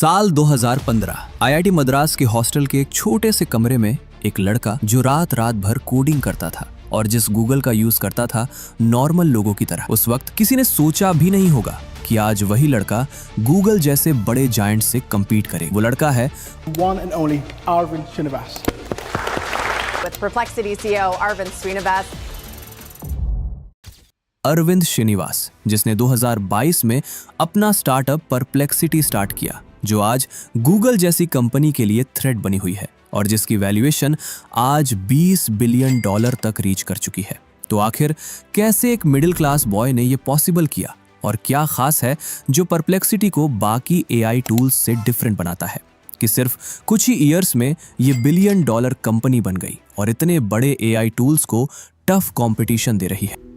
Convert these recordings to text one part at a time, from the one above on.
साल 2015 आईआईटी मद्रास के हॉस्टल के एक छोटे से कमरे में एक लड़का जो रात रात भर कोडिंग करता था और जिस गूगल का यूज करता था नॉर्मल लोगों की तरह। उस वक्त किसी ने सोचा भी नहीं होगा कि आज वही लड़का गूगल जैसे बड़े जायंट से कम्पीट करे। वो लड़का है one and only Arvind Srinivas. With Perplexity CEO Arvind Srinivas. Arvind Srinivas, जिसने 2022 में अपना स्टार्टअप परप्लेक्सिटी स्टार्ट किया, जो आज गूगल जैसी कंपनी के लिए थ्रेट बनी हुई है और जिसकी वैल्यूएशन आज $20 बिलियन तक रीच कर चुकी है। तो आखिर कैसे एक मिडिल क्लास बॉय ने ये पॉसिबल किया और क्या खास है जो परप्लेक्सिटी को बाकी एआई टूल्स से डिफरेंट बनाता है कि सिर्फ कुछ ही ईयर्स में ये $1 बिलियन कंपनी बन गई और इतने बड़े एआई टूल्स को टफ कंपटीशन दे रही है।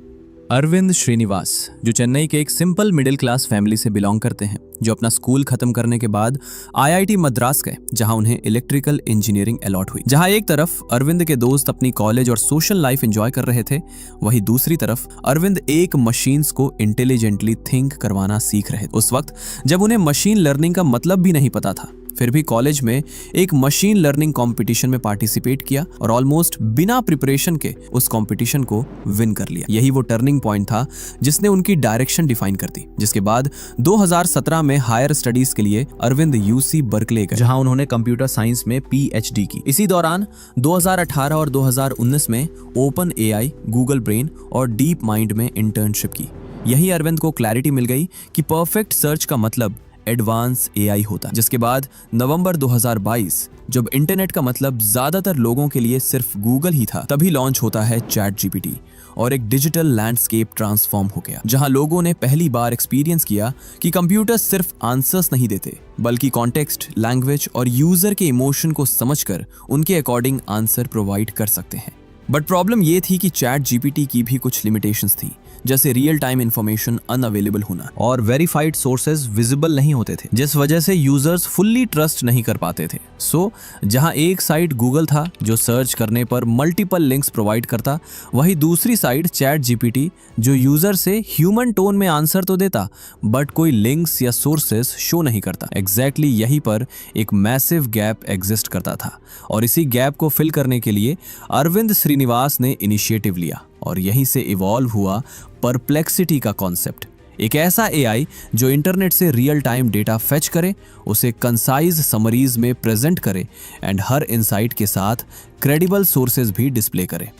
अरविंद श्रीनिवास, जो चेन्नई के एक सिंपल मिडिल क्लास फैमिली से बिलोंग करते हैं, जो अपना स्कूल खत्म करने के बाद आईआईटी मद्रास गए, जहां उन्हें इलेक्ट्रिकल इंजीनियरिंग अलॉट हुई। जहां एक तरफ अरविंद के दोस्त अपनी कॉलेज और सोशल लाइफ एंजॉय कर रहे थे, वहीं दूसरी तरफ अरविंद एक मशीन्स को इंटेलिजेंटली थिंक करवाना सीख रहे थे। उस वक्त जब उन्हें मशीन लर्निंग का मतलब भी नहीं पता था, फिर भी कॉलेज में एक मशीन लर्निंग कंपटीशन में पार्टिसिपेट किया और ऑलमोस्ट बिना प्रिपरेशन के उस कंपटीशन को विन कर लिया। यही वो टर्निंग पॉइंट था जिसने उनकी डायरेक्शन डिफाइन कर दी, जिसके बाद 2017 में हायर स्टडीज के लिए अरविंद यूसी बर्कले गए, जहां उन्होंने कंप्यूटर साइंस में पीएचडी की। इसी दौरान 2018 और 2019 में ओपन एआई, गूगल ब्रेन और डीप माइंड में इंटर्नशिप की। यही अरविंद को क्लैरिटी मिल गई कि परफेक्ट सर्च का मतलब एडवांस एआई होता, जिसके बाद नवंबर 2022, जब इंटरनेट का मतलब ज्यादातर लोगों के लिए सिर्फ गूगल ही था, तभी लॉन्च होता है चैट जीपीटी और एक डिजिटल लैंडस्केप ट्रांसफॉर्म हो गया, जहां लोगों ने पहली बार एक्सपीरियंस किया कि कंप्यूटर सिर्फ आंसर्स नहीं देते, बल्कि कॉन्टेक्स्ट, लैंग्वेज और यूजर के इमोशन को समझकर उनके अकॉर्डिंग आंसर प्रोवाइड कर सकते हैं। बट प्रॉब्लम ये थी कि चैट जीपीटी की भी कुछ लिमिटेशंस थी, जैसे रियल टाइम इंफॉर्मेशन अनअवेलेबल होना और वेरीफाइड सोर्सेज विजिबल नहीं होते थे, जिस वजह से यूजर्स फुल्ली ट्रस्ट नहीं कर पाते थे। सो जहां एक साइड गूगल था जो सर्च करने पर मल्टीपल लिंक्स प्रोवाइड करता, वहीं दूसरी साइड चैट जीपीटी जो यूजर से ह्यूमन टोन में आंसर तो देता बट कोई लिंक्स या सोर्सेज शो नहीं करता। एग्जैक्टली यहीं पर एक मैसिव गैप एग्जिस्ट करता था और इसी गैप को फिल करने के लिए अरविंद श्रीनिवास ने इनिशिएटिव लिया और यहीं से इवॉल्व हुआ परप्लेक्सिटी का कॉन्सेप्ट। एक ऐसा एआई जो इंटरनेट से रियल टाइम डेटा फेच करे, उसे कंसाइज समरीज में प्रेजेंट करे एंड हर इनसाइट के साथ क्रेडिबल सोर्सेज भी डिस्प्ले करे।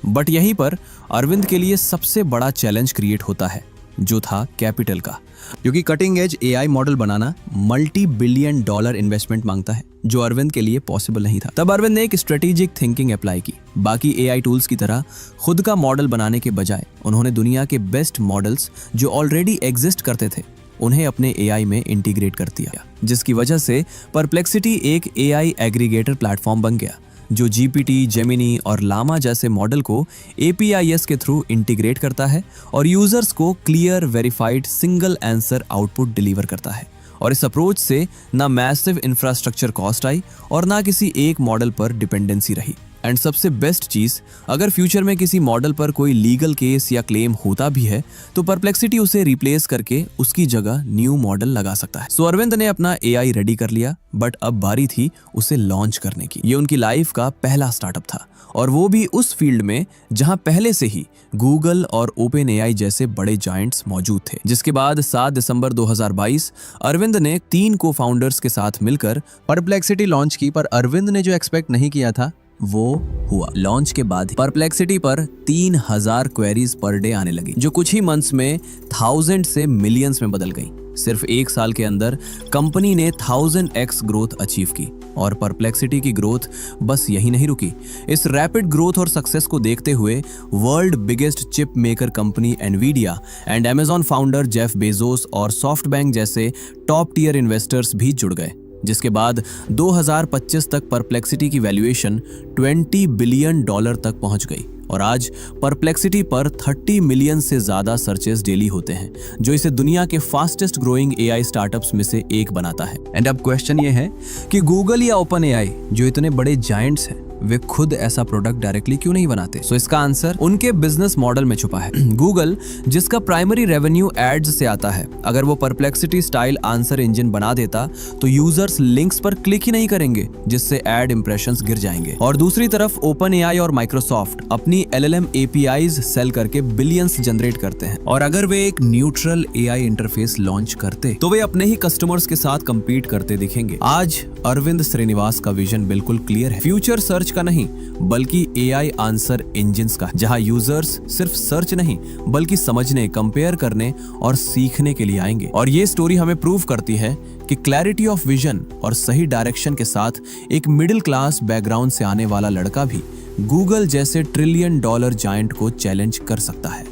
बट यहीं पर अरविंद के लिए सबसे बड़ा चैलेंज क्रिएट होता है, जो था कैपिटल का, क्योंकि कटिंग एज एआई मॉडल बनाना $multi billion इन्वेस्टमेंट मांगता है, जो अरविंद के लिए पॉसिबल नहीं था। तब अरविंद ने एक स्ट्रेटेजिक थिंकिंग अप्लाई की। बाकी एआई टूल्स की तरह खुद का मॉडल बनाने के बजाय उन्होंने दुनिया के बेस्ट मॉडल्स जो ऑलरेडी एग्जिस्ट करते थे, उन्हें अपने एआई में इंटीग्रेट कर दिया, जिसकी वजह से परप्लेक्सिटी एक एआई एग्रीगेटर प्लेटफॉर्म बन गया, जो जीपीटी, जेमिनी और लामा जैसे मॉडल को एपीआईएस के थ्रू इंटीग्रेट करता है और यूजर्स को clear, verified, single answer output deliver करता है। और इस अप्रोच से ना मैसिव इंफ्रास्ट्रक्चर कॉस्ट आई और ना किसी एक मॉडल पर डिपेंडेंसी रही। एंड सबसे बेस्ट चीज, अगर फ्यूचर में किसी मॉडल पर कोई लीगल केस या क्लेम होता भी है तो परप्लेक्सिटी उसे रिप्लेस करके उसकी जगह न्यू मॉडल लगा सकता है। सो अरविंद ने अपना एआई रेडी कर लिया, बट अब बारी थी उसे लॉन्च करने की। ये उनकी लाइफ का पहला स्टार्टअप था और वो भी उस फील्ड में जहां पहले से ही गूगल और ओपन एआई जैसे बड़े जायंट्स मौजूद थे। जिसके बाद 7 दिसंबर 2022 अरविंद ने 3 को फाउंडर्स के साथ मिलकर परप्लेक्सिटी लॉन्च की। पर अरविंद ने जो एक्सपेक्ट नहीं किया था वो हुआ। लॉन्च के बाद परप्लेक्सिटी पर 3000 क्वेरीज पर डे आने लगी, जो कुछ ही मंथ्स में 1000 से मिलियंस में बदल गई। सिर्फ एक साल के अंदर कंपनी ने 1000x ग्रोथ अचीव की और परप्लेक्सिटी की ग्रोथ बस यही नहीं रुकी। इस रैपिड ग्रोथ और सक्सेस को देखते हुए world biggest chip maker company Nvidia and Amazon founder Jeff Bezos और सॉफ्टबैंक जैसे टॉप टियर इन्वेस्टर्स भी जुड़ गए, जिसके बाद 2025 तक परप्लेक्सिटी की वैल्यूएशन $20 बिलियन तक पहुंच गई और आज परप्लेक्सिटी पर 30 मिलियन से ज्यादा सर्चेस डेली होते हैं, जो इसे दुनिया के फास्टेस्ट ग्रोइंग एआई स्टार्टअप्स में से एक बनाता है। एंड अब क्वेश्चन ये है कि गूगल या ओपन एआई जो इतने बड़े जायंट्स हैं, वे खुद ऐसा प्रोडक्ट डायरेक्टली क्यों नहीं बनाते? सो इसका आंसर उनके बिजनेस मॉडल में छुपा है। गूगल, जिसका प्राइमरी रेवेन्यू एड्स से आता है, अगर वो परप्लेक्सिटी स्टाइल आंसर इंजन बना देता तो यूजर्स लिंक्स पर क्लिक ही नहीं करेंगे, जिससे एड इंप्रेशंस गिर जाएंगे। और दूसरी तरफ ओपन एआई और माइक्रोसॉफ्ट अपनी LLM APIs सेल करके बिलियंस जनरेट करते हैं, और अगर वे एक न्यूट्रल AI इंटरफेस लॉन्च करते तो वे अपने ही कस्टमर्स के साथ कंपीट करते दिखेंगे। आज अरविंद श्रीनिवास का विजन बिल्कुल क्लियर है, फ्यूचर सर्च का नहीं बल्कि AI आंसर इंजिन्स का, जहां यूजर्स सिर्फ सर्च नहीं बल्कि समझने, कंपेयर करने और सीखने के लिए आएंगे। और ये स्टोरी हमें प्रूव करती है कि क्लैरिटी ऑफ विजन और सही डायरेक्शन के साथ एक मिडिल क्लास बैकग्राउंड से आने वाला लड़का भी गूगल जैसे $1 ट्रिलियन जायंट को चैलेंज कर सकता है।